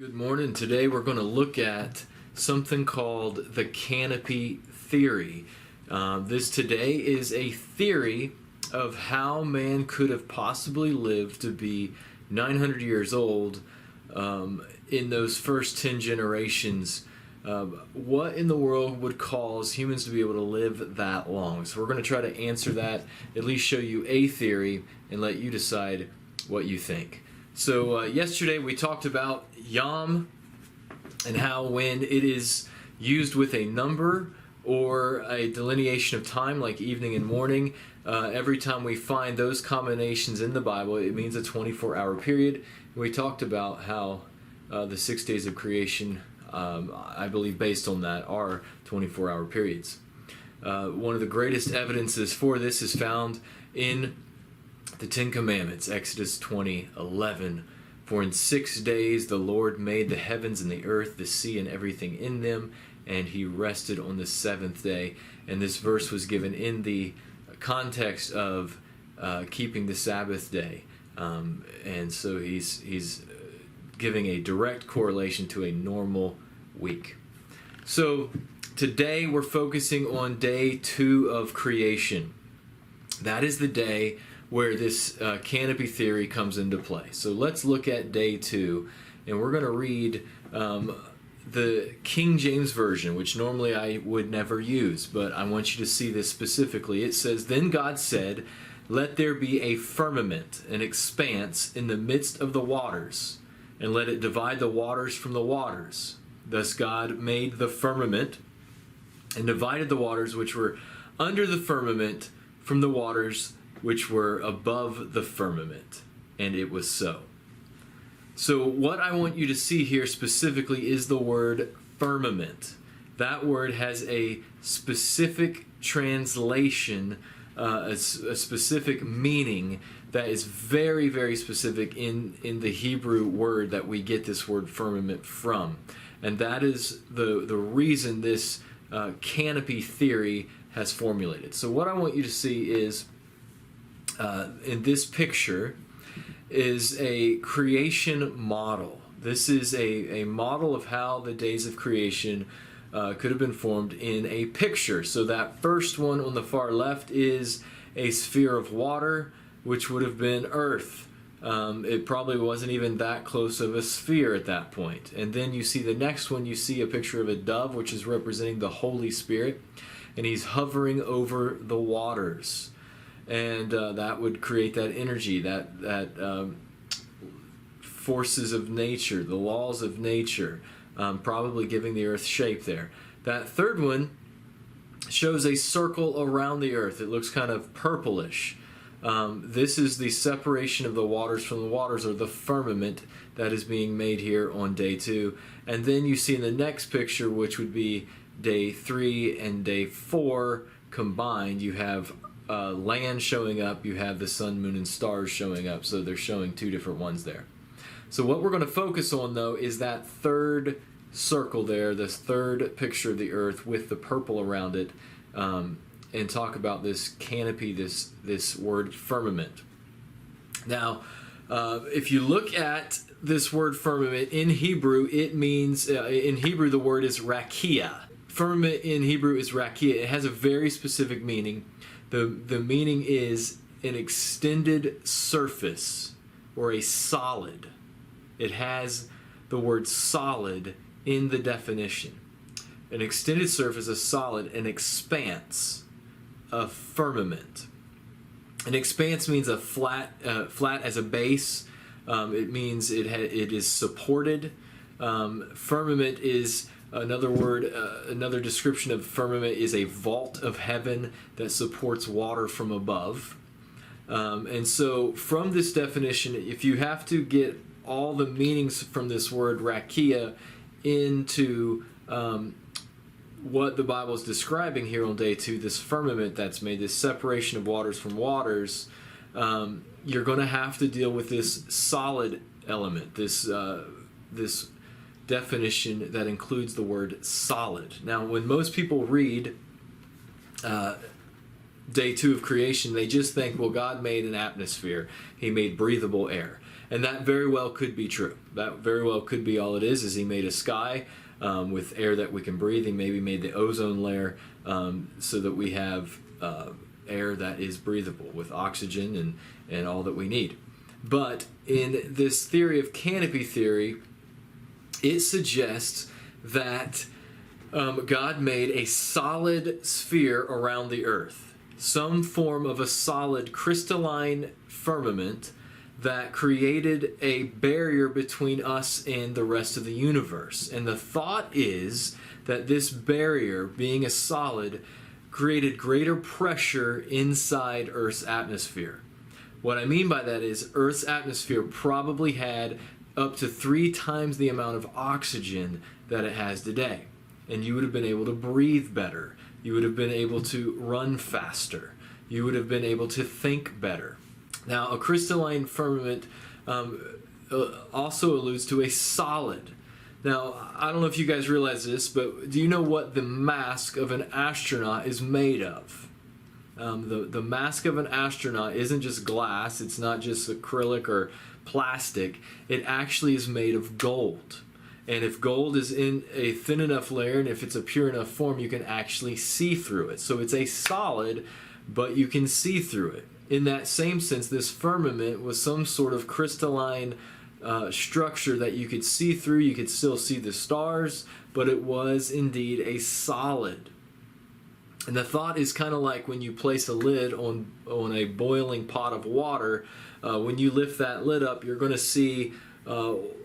Good morning. Today we're going to look at something called the Canopy theory. This today is a theory of how man could have possibly lived to be 900 years old in those first 10 generations. What in the world would cause humans to be able to live that long? So we're going to try to answer that, at least show you a theory, and let you decide what you think. So yesterday we talked about Yom and how when it is used with a number or a delineation of time like evening and morning, every time we find those combinations in the Bible, it means a 24-hour period. And we talked about how the 6 days of creation, I believe based on that, are 24-hour periods. One of the greatest evidences for this is found in the Ten Commandments, Exodus 20:11. For in 6 days the Lord made the heavens and the earth, the sea and everything in them, and he rested on the seventh day. And this verse was given in the context of keeping the Sabbath day. And so he's giving a direct correlation to a normal week. So today we're focusing on day 2 of creation. That is the day where this canopy theory comes into play. So let's look at day 2, and we're going to read the King James Version, which normally I would never use, but I want you to see this specifically. It says, "Then God said, let there be a firmament, an expanse in the midst of the waters, and let it divide the waters from the waters. Thus God made the firmament and divided the waters which were under the firmament from the waters which were above the firmament, and it was so." So what I want you to see here specifically is the word firmament. That word has a specific translation, a specific meaning that is very, very specific in the Hebrew word that we get this word firmament from. And that is the reason this canopy theory has formulated. So what I want you to see is in this picture is a creation model. This is a model of how the days of creation could have been formed in a picture. So that first one on the far left is a sphere of water, which would have been earth. It probably wasn't even that close of a sphere at that point. And then you see the next one, you see a picture of a dove, which is representing the Holy Spirit, and he's hovering over the waters. And that would create that energy, that forces of nature, the laws of nature, probably giving the earth shape there. That third one shows a circle around the earth. It looks kind of purplish. This is the separation of the waters from the waters, or the firmament that is being made here on day 2. And then you see in the next picture, which would be day 3 and day 4 combined, you have land showing up, you have the sun, moon, and stars showing up. So they're showing 2 different ones there. So what we're going to focus on, though, is that third circle there, this third picture of the earth with the purple around it, and talk about this canopy, this word firmament. Now, if you look at this word firmament in Hebrew, it means, in Hebrew the word is rakia. Firmament in Hebrew is rakia. It has a very specific meaning. The meaning is an extended surface or a solid. It has the word solid in the definition. An extended surface, a solid, an expanse, a firmament. An expanse means a flat as a base. It means it is supported. Firmament is another word, another description of firmament is a vault of heaven that supports water from above. And so from this definition, if you have to get all the meanings from this word rakia into what the Bible is describing here on day 2, this firmament that's made, this separation of waters from waters, you're going to have to deal with this solid element, this definition that includes the word solid. Now, when most people read day 2 of creation, they just think, well, God made an atmosphere. He made breathable air. And that very well could be true. That very well could be all it is he made a sky with air that we can breathe. He maybe made the ozone layer so that we have air that is breathable with oxygen and all that we need. But in this theory of canopy theory, it suggests that God made a solid sphere around the earth, some form of a solid crystalline firmament that created a barrier between us and the rest of the universe. And the thought is that this barrier, being a solid, created greater pressure inside Earth's atmosphere. What I mean by that is Earth's atmosphere probably had up to 3 times the amount of oxygen that it has today. And you would have been able to breathe better. You would have been able to run faster. You would have been able to think better. Now, a crystalline firmament also alludes to a solid. Now, I don't know if you guys realize this, but do you know what the mask of an astronaut is made of? The mask of an astronaut isn't just glass. It's not just acrylic or plastic. It actually is made of gold. And if gold is in a thin enough layer and if it's a pure enough form, you can actually see through it. So it's a solid, but you can see through it. In that same sense, this firmament was some sort of crystalline structure that you could see through. You could still see the stars, but it was indeed a solid. And the thought is kind of like when you place a lid on a boiling pot of water. When you lift that lid up, you're going to see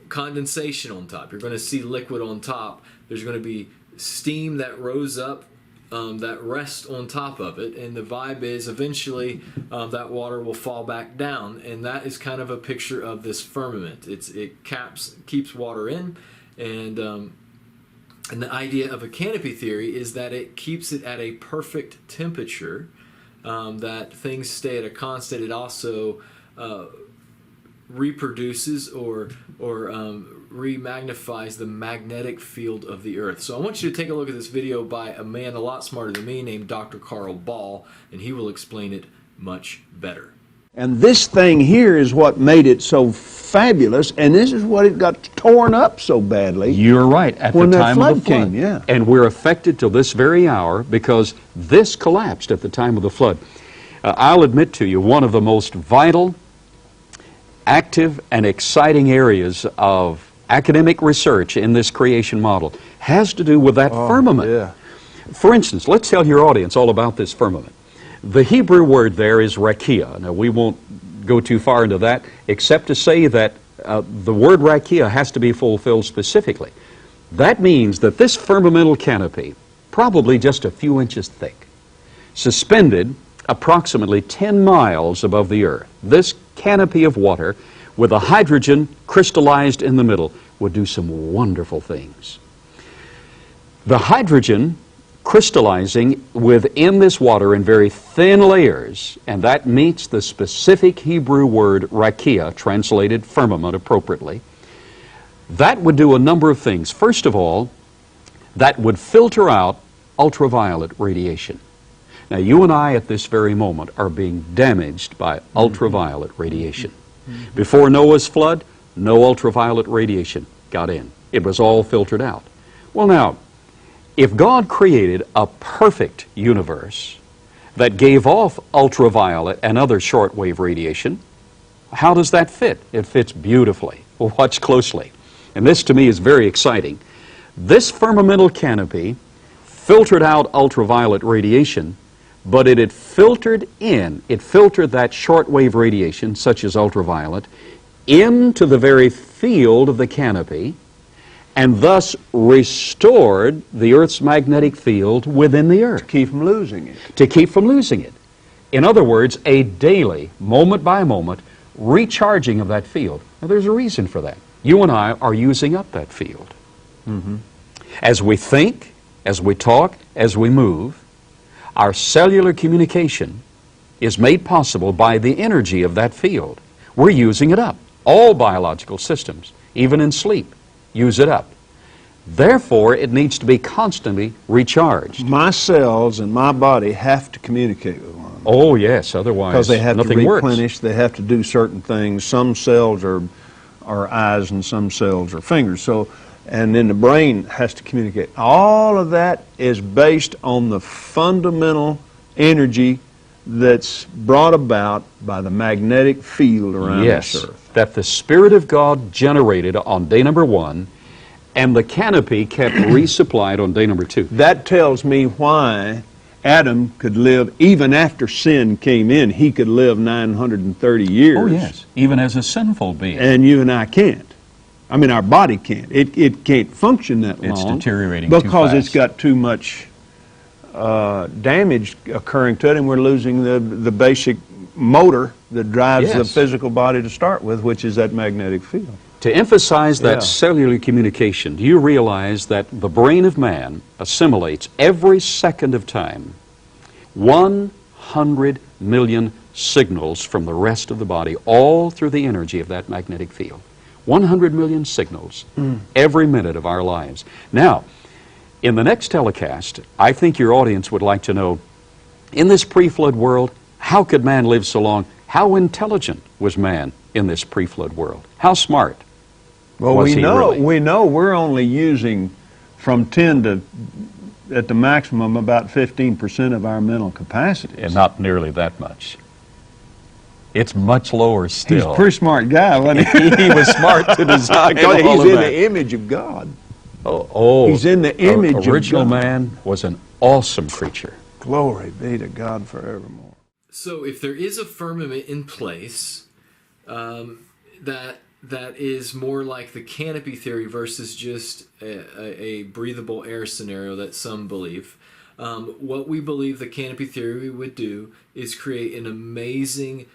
condensation on top. You're going to see liquid on top. There's going to be steam that rose up that rests on top of it, and the vibe is eventually that water will fall back down, and that is kind of a picture of this firmament. It keeps water in, and the idea of a canopy theory is that it keeps it at a perfect temperature, that things stay at a constant. It also reproduces or remagnifies the magnetic field of the earth. So I want you to take a look at this video by a man a lot smarter than me named Dr. Carl Ball, and he will explain it much better. And this thing here is what made it so fabulous, and this is what it got torn up so badly. You're right, at the time of the flood. Came, yeah. And we're affected till this very hour because this collapsed at the time of the flood. I'll admit to you, one of the most vital, active, and exciting areas of academic research in this creation model has to do with that firmament. Yeah. For instance, let's tell your audience all about this firmament. The Hebrew word there is rakia. Now, we won't go too far into that, except to say that the word rakia has to be fulfilled specifically. That means that this firmamental canopy, probably just a few inches thick, suspended approximately 10 miles above the earth, this canopy of water with a hydrogen crystallized in the middle would do some wonderful things. The hydrogen crystallizing within this water in very thin layers, and that meets the specific Hebrew word rakia, translated firmament appropriately, that would do a number of things. First of all, that would filter out ultraviolet radiation. Now, you and I at this very moment are being damaged by ultraviolet radiation. Before Noah's flood, no ultraviolet radiation got in. It was all filtered out. Well, now, if God created a perfect universe that gave off ultraviolet and other shortwave radiation, how does that fit? It fits beautifully. Well, watch closely. And this to me is very exciting. This firmamental canopy filtered out ultraviolet radiation, but it had filtered that shortwave radiation, such as ultraviolet, into the very field of the canopy, and thus restored the Earth's magnetic field within the Earth. To keep from losing it. To keep from losing it. In other words, a daily, moment by moment, recharging of that field. Now, there's a reason for that. You and I are using up that field. As we think, as we talk, as we move, our cellular communication is made possible by the energy of that field. We're using it up. All biological systems, even in sleep, use it up. Therefore, it needs to be constantly recharged. My cells and my body have to communicate with one another. Oh, yes, otherwise because they have to nothing works. replenish, they have to do certain things. Some cells are eyes and some cells are fingers. So, and then the brain has to communicate. All of that is based on the fundamental energy that's brought about by the magnetic field around Yes, this earth. that the Spirit of God generated on day number 1, and the canopy kept resupplied on day number 2. That tells me why Adam could live, even after sin came in, he could live 930 years. Oh, yes, even as a sinful being. And you and I can't. I mean, our body can't. It can't function that long. It's deteriorating too because it's fast. got too much damage occurring to it, and we're losing the basic motor that drives the Yes. physical body to start with, which is that magnetic field. To emphasize that Yeah. cellular communication, do you realize that the brain of man assimilates every second of time 100 million signals from the rest of the body, all through the energy of that magnetic field? 100 million signals every minute of our lives. Now, in the next telecast, I think your audience would like to know, in this pre-flood world, how could man live so long? How intelligent was man in this pre-flood world? How smart? Well, Was we he know really? we're only using from 10 to, at the maximum, about 15% of our mental capacity. And not nearly that much. It's much lower He's still. a pretty smart guy, wasn't he? He was smart to design Because all he's of in that. the image of God. Oh, He's in the image of original God. man was an awesome creature. Glory be to God forevermore. So if there is a firmament in place, that is more like the canopy theory versus just a breathable air scenario that some believe. What we believe the canopy theory would do is create an amazing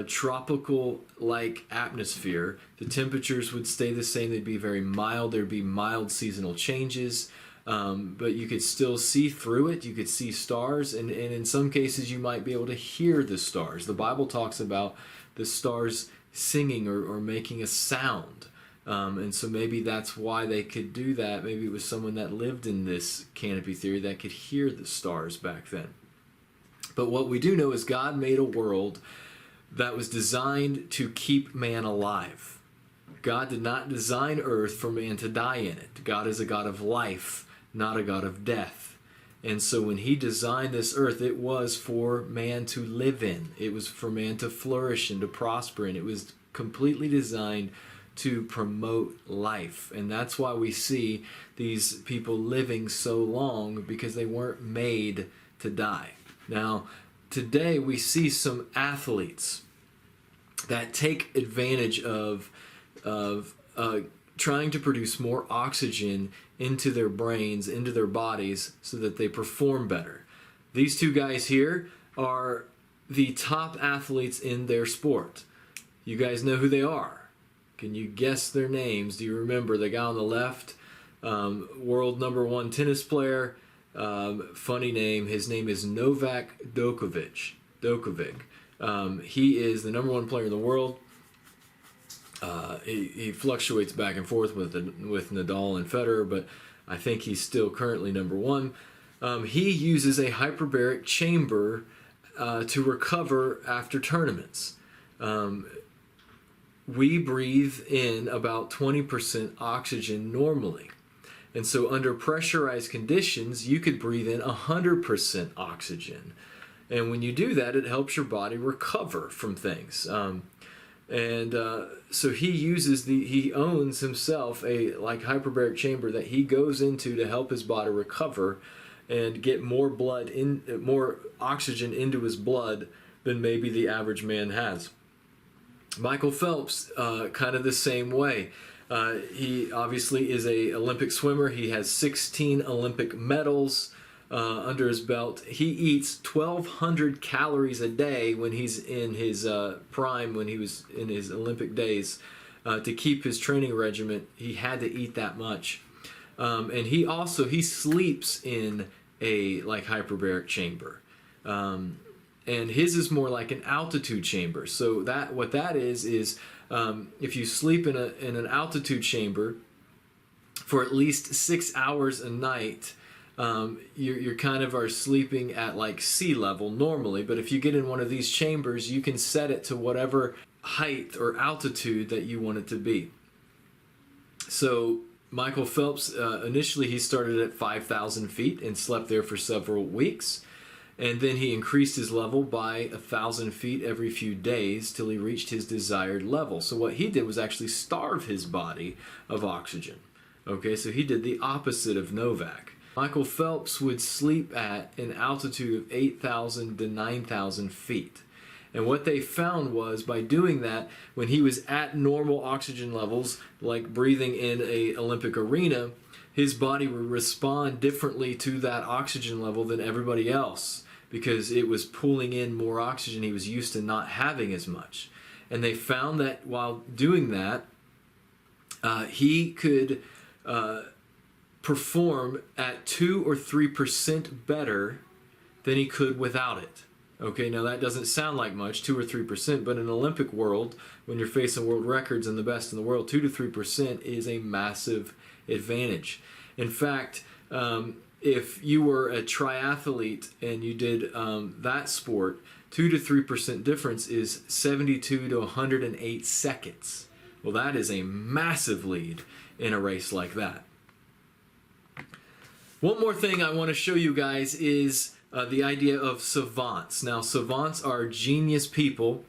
tropical-like atmosphere. The temperatures would stay the same. They'd be very mild. There'd be mild seasonal changes. But you could still see through it. You could see stars, and in some cases you might be able to hear the stars. The Bible talks about the stars singing or making a sound. And so maybe that's why they could do that. Maybe it was someone that lived in this canopy theory that could hear the stars back then. But what we do know is God made a world that was designed to keep man alive. God did not design earth for man to die in it. God is a God of life, not a God of death. And so when he designed this earth, it was for man to live in. It was for man to flourish and to prosper in. It was completely designed to promote life. And that's why we see these people living so long, because they weren't made to die. Now, today we see some athletes that take advantage of trying to produce more oxygen into their brains, into their bodies, so that they perform better. These two guys here are the top athletes in their sport. You guys know who they are. Can you guess their names? Do you remember the guy on the left? World #1 tennis player. Funny name. His name is Novak Djokovic. He is the #1 player in the world. He fluctuates back and forth with Nadal and Federer, but I think he's still currently #1. He uses a hyperbaric chamber to recover after tournaments. We breathe in about 20% oxygen normally. And so under pressurized conditions, you could breathe in 100% oxygen. And when you do that, it helps your body recover from things. So he owns himself a hyperbaric chamber that he goes into to help his body recover and get more oxygen into his blood than maybe the average man has. Michael Phelps, kind of the same way. He obviously is an Olympic swimmer. He has 16 Olympic medals under his belt. He eats 1,200 calories a day when he's in his prime, when he was in his Olympic days. To keep his training regimen, he had to eat that much. And he sleeps in a hyperbaric chamber. And his is more like an altitude chamber. So what that is if you sleep in an altitude chamber for at least 6 hours a night, you're kind of are sleeping at like sea level normally. But if you get in one of these chambers, you can set it to whatever height or altitude that you want it to be. So Michael Phelps, initially he started at 5,000 feet and slept there for several weeks. And then he increased his level by 1,000 feet every few days till he reached his desired level. So what he did was actually starve his body of oxygen. Okay, so he did the opposite of Novak. Michael Phelps would sleep at an altitude of 8,000 to 9,000 feet. And what they found was by doing that, when he was at normal oxygen levels, like breathing in an Olympic arena, his body would respond differently to that oxygen level than everybody else, because it was pulling in more oxygen. He was used to not having as much. And they found that while doing that, he could perform at 2 or 3% better than he could without it. Okay, now that doesn't sound like much, 2 or 3%, but in an Olympic world, when you're facing world records and the best in the world, 2 to 3% is a massive advantage. In fact, if you were a triathlete and you did that sport, 2 to 3% difference is 72 to 108 seconds. Well, that is a massive lead in a race like that. One more thing I want to show you guys is the idea of savants. Now, savants are genius people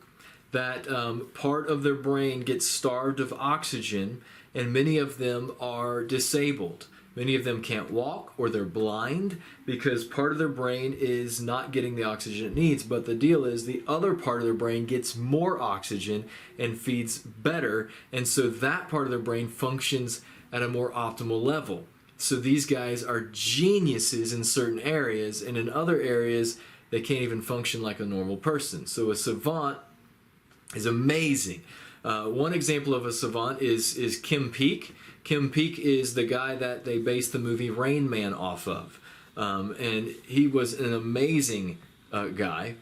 that part of their brain gets starved of oxygen, and many of them are disabled. Many of them can't walk, or they're blind because part of their brain is not getting the oxygen it needs. But the deal is the other part of their brain gets more oxygen and feeds better, and so that part of their brain functions at a more optimal level. So these guys are geniuses in certain areas, and in other areas they can't even function like a normal person. So a savant is amazing. One example of a savant is Kim Peek. Kim Peek is the guy that they based the movie Rain Man off of. And he was an amazing guy.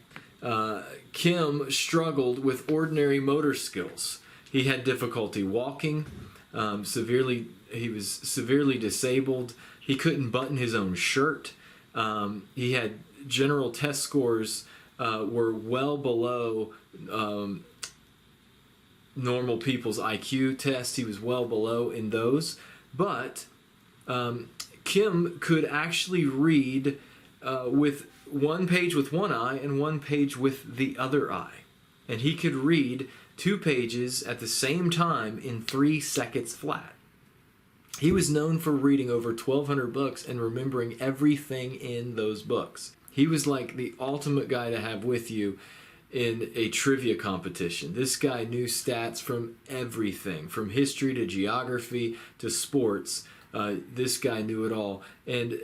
Kim struggled with ordinary motor skills. He had difficulty walking, he was severely disabled. He couldn't button his own shirt. He had general test scores were well below normal people's IQ test. He was well below in those. But Kim could actually read with one page with one eye and one page with the other eye. And he could read 2 pages at the same time in 3 seconds flat. He was known for reading over 1,200 books and remembering everything in those books. He was like the ultimate guy to have with you in a trivia competition. This guy knew stats from everything, from history to geography to sports. This guy knew it all. And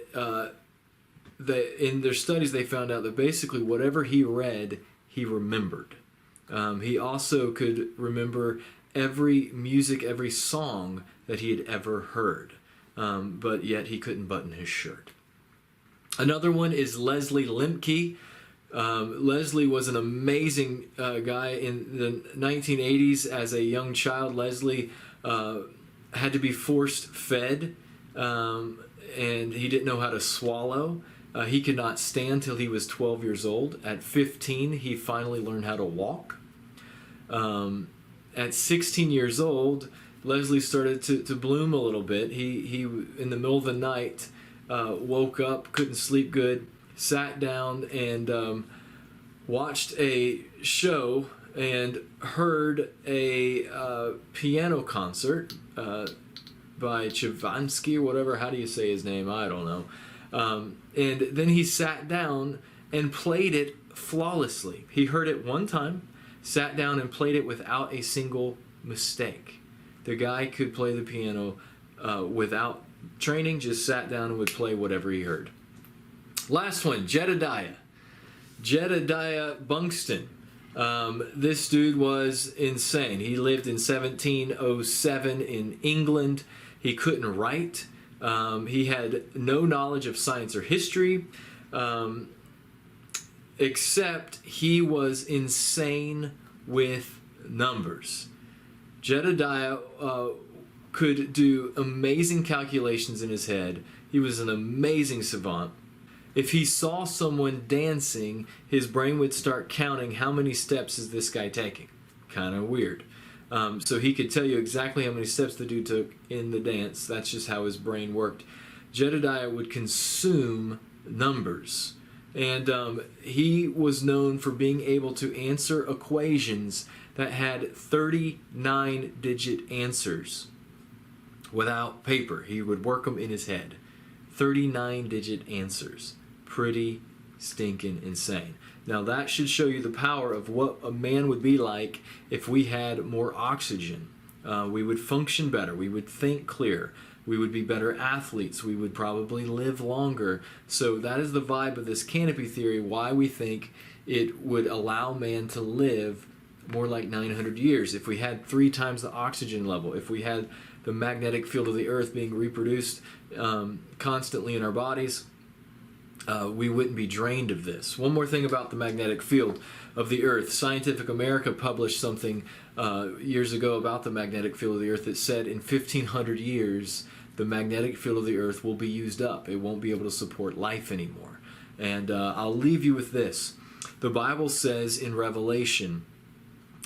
in their studies, they found out that basically whatever he read, he remembered. He also could remember every music, every song that he had ever heard, but yet he couldn't button his shirt. Another one is Leslie Lemke. Leslie was an amazing guy in the 1980s. As a young child, Leslie had to be forced fed, and he didn't know how to swallow. He could not stand till he was 12 years old. At 15, he finally learned how to walk. At 16 years old, Leslie started to bloom a little bit. He in the middle of the night, woke up, couldn't sleep good, sat down and watched a show and heard a piano concert by Chavansky or whatever. How do you say his name? I don't know. And then he sat down and played it flawlessly. He heard it one time, sat down and played it without a single mistake. The guy could play the piano without training, just sat down and would play whatever he heard. Last one, Jedediah Bunkston. This dude was insane. He lived in 1707 in England. He couldn't write. He had no knowledge of science or history, except he was insane with numbers. Jedediah could do amazing calculations in his head. He was an amazing savant. If he saw someone dancing, his brain would start counting how many steps is this guy taking. Kind of weird. So he could tell you exactly how many steps the dude took in the dance. That's just how his brain worked. Jedediah would consume numbers. And he was known for being able to answer equations that had 39-digit answers without paper. He would work them in his head. 39-digit answers. Pretty stinking insane. Now that should show you the power of what a man would be like if we had more oxygen. We would function better. We would think clear. We would be better athletes. We would probably live longer. So that is the vibe of this canopy theory, why we think it would allow man to live more like 900 years. If we had 3 times the oxygen level, if we had the magnetic field of the earth being reproduced constantly in our bodies, we wouldn't be drained of this. One more thing about the magnetic field of the earth. Scientific America published something years ago about the magnetic field of the earth that said in 1500 years the magnetic field of the earth will be used up. It won't be able to support life anymore. And I'll leave you with this. The Bible says in Revelation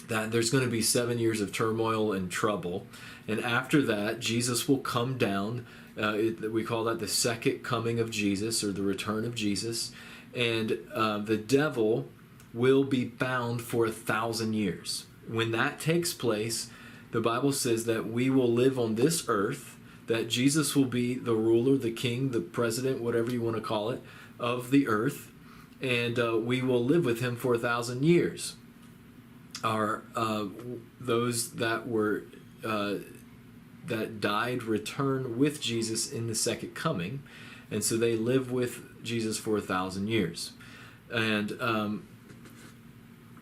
that there's going to be 7 years of turmoil and trouble, and after that Jesus will come down. We call that the second coming of Jesus, or the return of Jesus, and the devil will be bound for 1,000 years. When that takes place, the Bible says that we will live on this earth, that Jesus will be the ruler, the king, the president, whatever you want to call it, of the earth, and we will live with him for 1,000 years. Those that were that died return with Jesus in the second coming, and so they live with Jesus for 1,000 years. And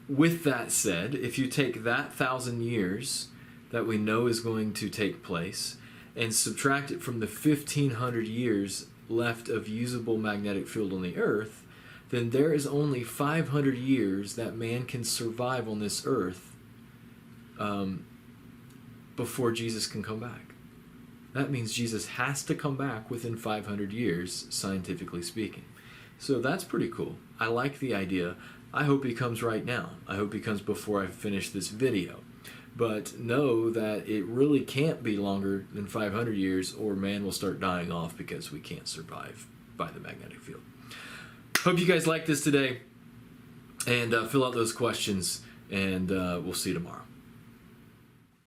with that said, if you take that 1,000 years that we know is going to take place and subtract it from the 1,500 years left of usable magnetic field on the earth, then there is only 500 years that man can survive on this earth before Jesus can come back. That means Jesus has to come back within 500 years, scientifically speaking. So that's pretty cool. I like the idea. I hope he comes right now. I hope he comes before I finish this video. But know that it really can't be longer than 500 years, or man will start dying off because we can't survive by the magnetic field. Hope you guys like this today, and fill out those questions, and we'll see you tomorrow.